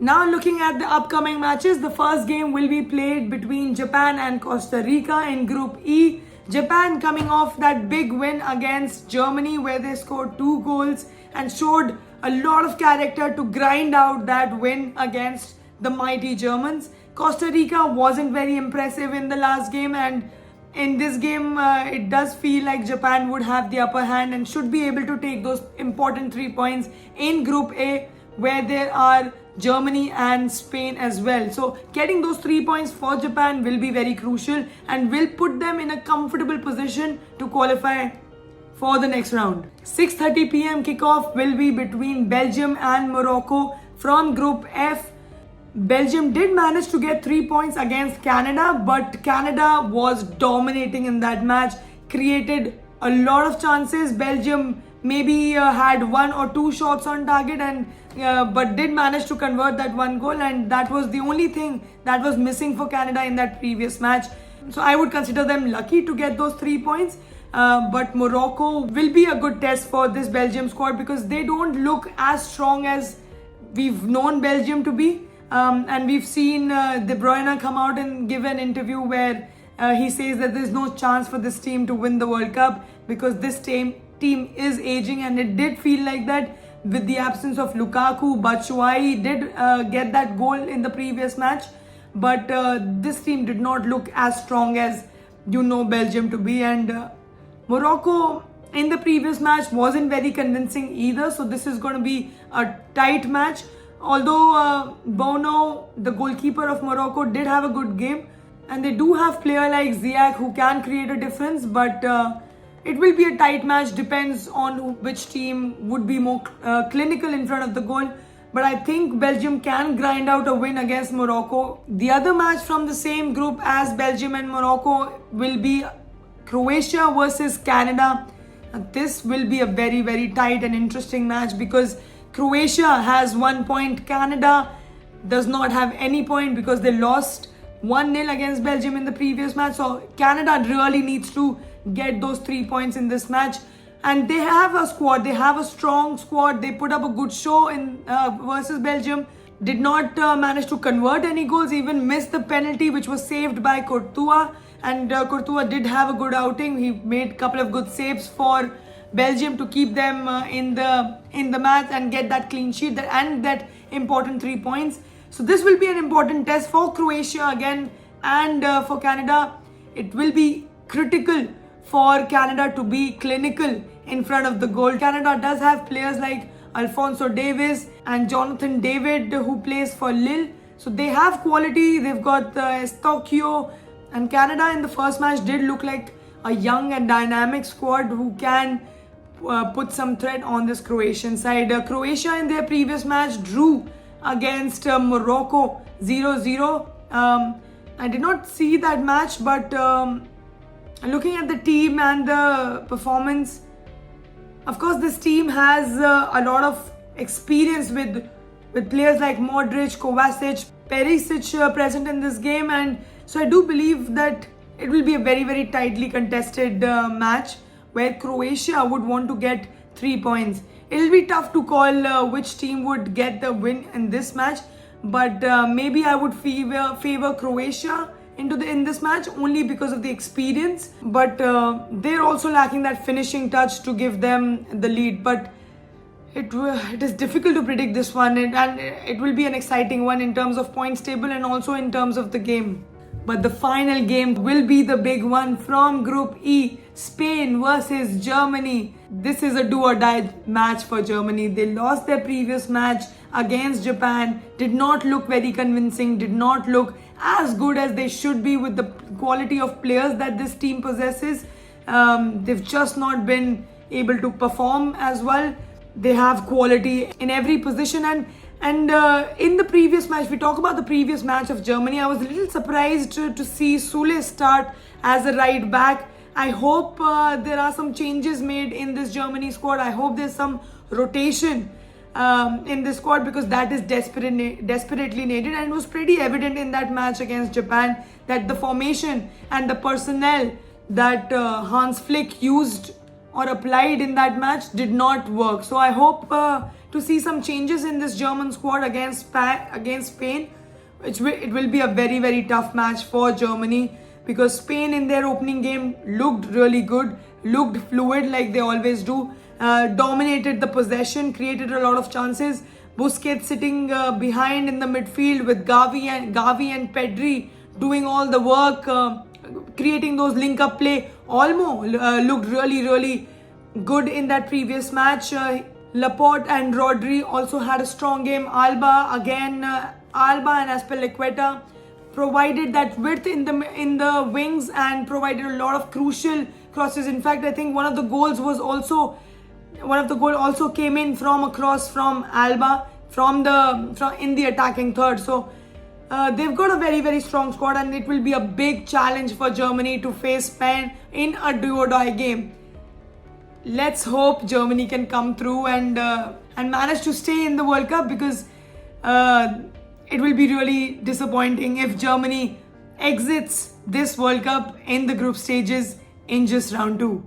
Now looking at the upcoming matches, the first game will be played between Japan and Costa Rica in Group E. Japan coming off that big win against Germany where they scored 2 goals and showed a lot of character to grind out that win against the mighty Germans. Costa Rica wasn't very impressive in the last game, and in this game it does feel like Japan would have the upper hand and should be able to take those important 3 points in Group A where there are Germany and Spain as well. So getting those 3 points for Japan will be very crucial and will put them in a comfortable position to qualify for the next round. 6:30 p.m. kickoff will be between Belgium and Morocco from Group F. Belgium did manage to get 3 points against Canada, but Canada was dominating in that match, created a lot of chances. Belgium maybe had 1 or 2 shots on target and but did manage to convert that 1 goal, and that was the only thing that was missing for Canada in that previous match. So I would consider them lucky to get those 3 points. But Morocco will be a good test for this Belgium squad because they don't look as strong as we've known Belgium to be. And we've seen De Bruyne come out and give an interview where he says that there's no chance for this team to win the World Cup because this team is aging, and it did feel like that with the absence of Lukaku. Batshuayi did get that goal in the previous match, but this team did not look as strong as Belgium to be, and Morocco in the previous match wasn't very convincing either, so this is going to be a tight match. Although Bono, the goalkeeper of Morocco, did have a good game, and they do have player like Ziyech who can create a difference, but it will be a tight match, depends on which team would be more clinical in front of the goal. But I think Belgium can grind out a win against Morocco. The other match from the same group as Belgium and Morocco will be Croatia versus Canada. This will be a very, very tight and interesting match because Croatia has 1 point. Canada does not have any point because they lost 1-0 against Belgium in the previous match. So Canada really needs to get those 3 points in this match. And they have a squad. They have a strong squad. They put up a good show in versus Belgium. Did not manage to convert any goals. Even missed the penalty which was saved by Courtois. And Courtois did have a good outing. He made a couple of good saves for Belgium to keep them in the match and get that clean sheet and that important 3 points. So this will be an important test for Croatia again, and for Canada. It will be critical for Canada to be clinical in front of the goal. Canada does have players like Alphonso Davies and Jonathan David who plays for Lille. So they have quality. They've got Estocchio, and Canada in the first match did look like a young and dynamic squad who can put some threat on this Croatian side. Croatia in their previous match drew against Morocco 0-0. I did not see that match, but looking at the team and the performance, of course this team has a lot of experience with players like Modric, Kovacic, Perisic present in this game, and so I do believe that it will be a very, very tightly contested match where Croatia would want to get 3 points. It will be tough to call which team would get the win in this match, but maybe I would favor Croatia in this match only because of the experience. But they're also lacking that finishing touch to give them the lead. But it is difficult to predict this one, and it will be an exciting one in terms of points table and also in terms of the game. But the final game will be the big one from Group E, Spain versus Germany. This is a do or die match for Germany. They lost their previous match against Japan, did not look very convincing, did not look as good as they should be with the quality of players that this team possesses. They've just not been able to perform as well. They have quality in every position, and in the previous match, we talk about the previous match of Germany, I was a little surprised to see Sule start as a right back. I hope there are some changes made in this Germany squad. I hope there's some rotation in this squad because that is desperately needed, and it was pretty evident in that match against Japan that the formation and the personnel that Hans Flick used or applied in that match did not work. So I hope to see some changes in this German squad against Spain. It will be a very, very tough match for Germany, because Spain in their opening game looked really good, looked fluid like they always do, dominated the possession, created a lot of chances. Busquets sitting behind in the midfield with Gavi and Pedri doing all the work, creating those link-up play. Olmo looked really, really good in that previous match. Laporte and Rodri also had a strong game. Alba and Azpilicueta provided that width in the wings and provided a lot of crucial crosses. In fact, I think one of the goals also came in from a cross from Alba in the attacking third. So they've got a very, very strong squad, and it will be a big challenge for Germany to face Spain in a do-or-die game. Let's hope Germany can come through and manage to stay in the World Cup, because it will be really disappointing if Germany exits this World Cup in the group stages in just round 2.